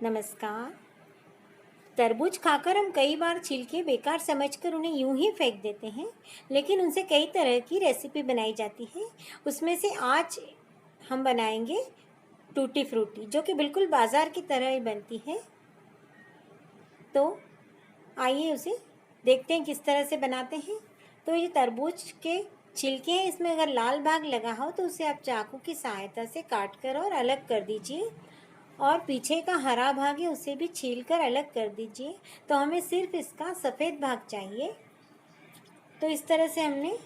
नमस्कार। तरबूज खाकर हम कई बार छिलके बेकार समझकर उन्हें यूं ही फेंक देते हैं, लेकिन उनसे कई तरह की रेसिपी बनाई जाती है। उसमें से आज हम बनाएंगे टूटी फ्रूटी, जो कि बिल्कुल बाजार की तरह ही बनती है। तो आइए उसे देखते हैं किस तरह से बनाते हैं। तो ये तरबूज के छिलके हैं, इसमें अगर लाल भाग लगा हो तो उसे आप चाकू की सहायता से काट कर और अलग कर दीजिए, और पीछे का हरा भाग है उसे भी छील कर अलग कर दीजिए। तो हमें सिर्फ इसका सफ़ेद भाग चाहिए। तो इस तरह से हमने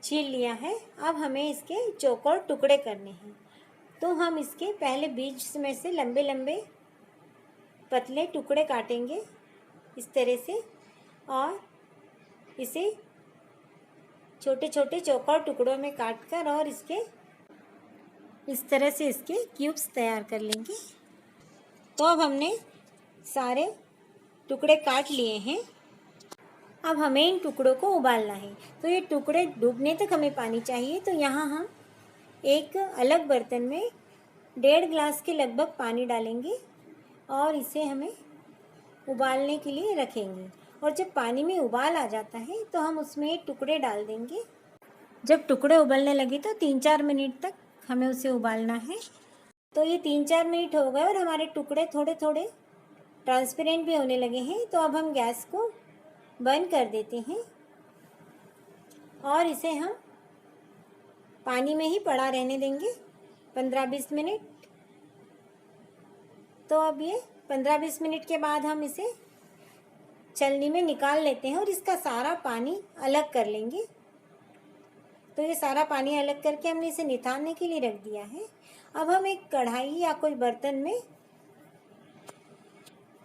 छील लिया है। अब हमें इसके चौकोर टुकड़े करने हैं। तो हम इसके पहले बीज में से लंबे लंबे पतले टुकड़े काटेंगे इस तरह से, और इसे छोटे छोटे चौकोर टुकड़ों में काट कर और इसके इस तरह से इसके क्यूब्स तैयार कर लेंगे। तो अब हमने सारे टुकड़े काट लिए हैं। अब हमें इन टुकड़ों को उबालना है। तो ये टुकड़े डूबने तक हमें पानी चाहिए। तो यहाँ हम एक अलग बर्तन में 1.5 गिलास के लगभग पानी डालेंगे और इसे हमें उबालने के लिए रखेंगे। और जब पानी में उबाल आ जाता है तो हम उसमें टुकड़े डाल देंगे। जब टुकड़े उबलने लगे तो 3-4 मिनट तक हमें उसे उबालना है। तो ये 3-4 मिनट हो गए और हमारे टुकड़े थोड़े थोड़े ट्रांसपेरेंट भी होने लगे हैं। तो अब हम गैस को बंद कर देते हैं और इसे हम पानी में ही पड़ा रहने देंगे 15-20 मिनट। तो अब ये 15-20 मिनट के बाद हम इसे छलनी में निकाल लेते हैं और इसका सारा पानी अलग कर लेंगे। तो ये सारा पानी अलग करके हमने इसे निथारने के लिए रख दिया है। अब हम एक कढ़ाई या कोई बर्तन में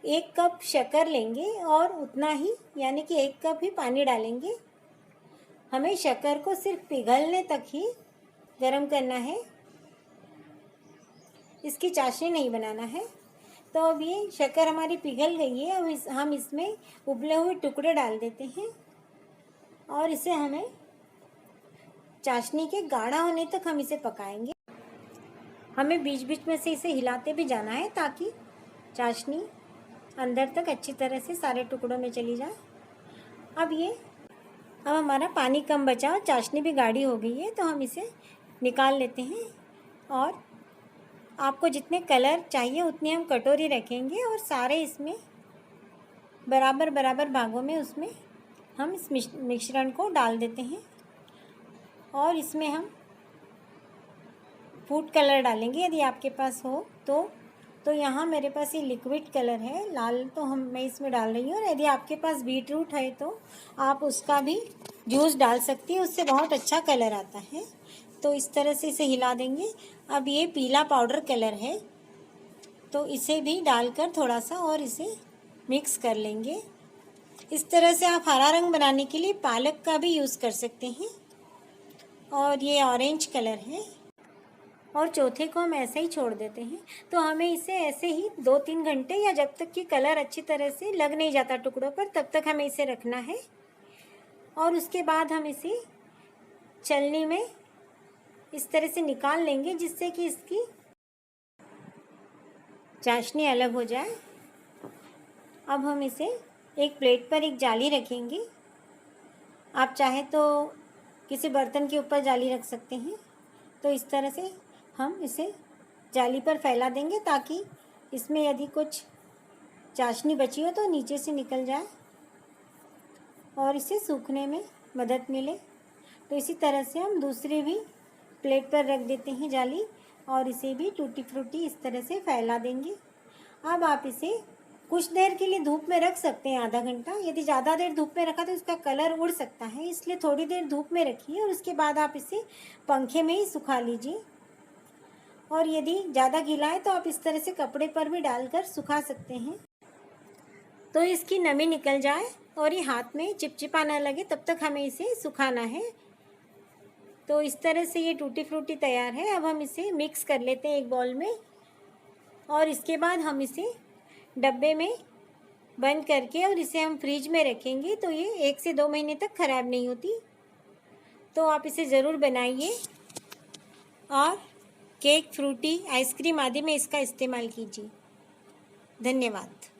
1 कप शक्कर लेंगे और उतना ही, यानी कि 1 कप ही पानी डालेंगे। हमें शक्कर को सिर्फ पिघलने तक ही गर्म करना है, इसकी चाशनी नहीं बनाना है। तो अब ये शक्कर हमारी पिघल गई है। अब हम इसमें उबले हुए टुकड़े डाल देते हैं और इसे हमें चाशनी के गाढ़ा होने तक हम इसे पकाएंगे। हमें बीच बीच में से इसे हिलाते भी जाना है ताकि चाशनी अंदर तक अच्छी तरह से सारे टुकड़ों में चली जाए। अब हमारा पानी कम बचा और चाशनी भी गाढ़ी हो गई है। तो हम इसे निकाल लेते हैं और आपको जितने कलर चाहिए उतनी हम कटोरी रखेंगे और सारे इसमें बराबर बराबर भागों में उसमें हम इस मिश्रण को डाल देते हैं। और इसमें हम फूड कलर डालेंगे यदि आपके पास हो तो यहाँ मेरे पास ये लिक्विड कलर है लाल, तो मैं इसमें डाल रही हूँ। और यदि आपके पास बीटरूट है तो आप उसका भी जूस डाल सकती हैं, उससे बहुत अच्छा कलर आता है। तो इस तरह से इसे हिला देंगे। अब ये पीला पाउडर कलर है तो इसे भी डालकर थोड़ा सा और इसे मिक्स कर लेंगे। इस तरह से आप हरा रंग बनाने के लिए पालक का भी यूज़ कर सकते हैं। और ये ऑरेंज कलर है और चौथे को हम ऐसे ही छोड़ देते हैं। तो हमें इसे ऐसे ही 2-3 घंटे या जब तक कि कलर अच्छी तरह से लग नहीं जाता टुकड़ों पर, तब तक हमें इसे रखना है। और उसके बाद हम इसे छलनी में इस तरह से निकाल लेंगे जिससे कि इसकी चाशनी अलग हो जाए। अब हम इसे एक प्लेट पर एक जाली रखेंगे। आप चाहे तो किसी बर्तन के ऊपर जाली रख सकते हैं। तो इस तरह से हम इसे जाली पर फैला देंगे ताकि इसमें यदि कुछ चाशनी बची हो तो नीचे से निकल जाए और इसे सूखने में मदद मिले। तो इसी तरह से हम दूसरी भी प्लेट पर रख देते हैं जाली और इसे भी टूटी फ्रूटी इस तरह से फैला देंगे। अब आप इसे कुछ देर के लिए धूप में रख सकते हैं, आधा घंटा। यदि ज़्यादा देर धूप में रखा तो इसका कलर उड़ सकता है, इसलिए थोड़ी देर धूप में रखिए और उसके बाद आप इसे पंखे में ही सुखा लीजिए। और यदि ज़्यादा गीला है तो आप इस तरह से कपड़े पर भी डालकर सुखा सकते हैं। तो इसकी नमी निकल जाए और ये हाथ में चिपचिपा ना लगे तब तक हमें इसे सुखाना है। तो इस तरह से ये टूटी फ्रूटी तैयार है। अब हम इसे मिक्स कर लेते हैं एक बाउल में और इसके बाद हम इसे डब्बे में बंद करके और इसे हम फ्रिज में रखेंगे। तो ये 1 से 2 महीने तक ख़राब नहीं होती। तो आप इसे ज़रूर बनाइए और केक, फ्रूटी, आइसक्रीम आदि में इसका इस्तेमाल कीजिए। धन्यवाद।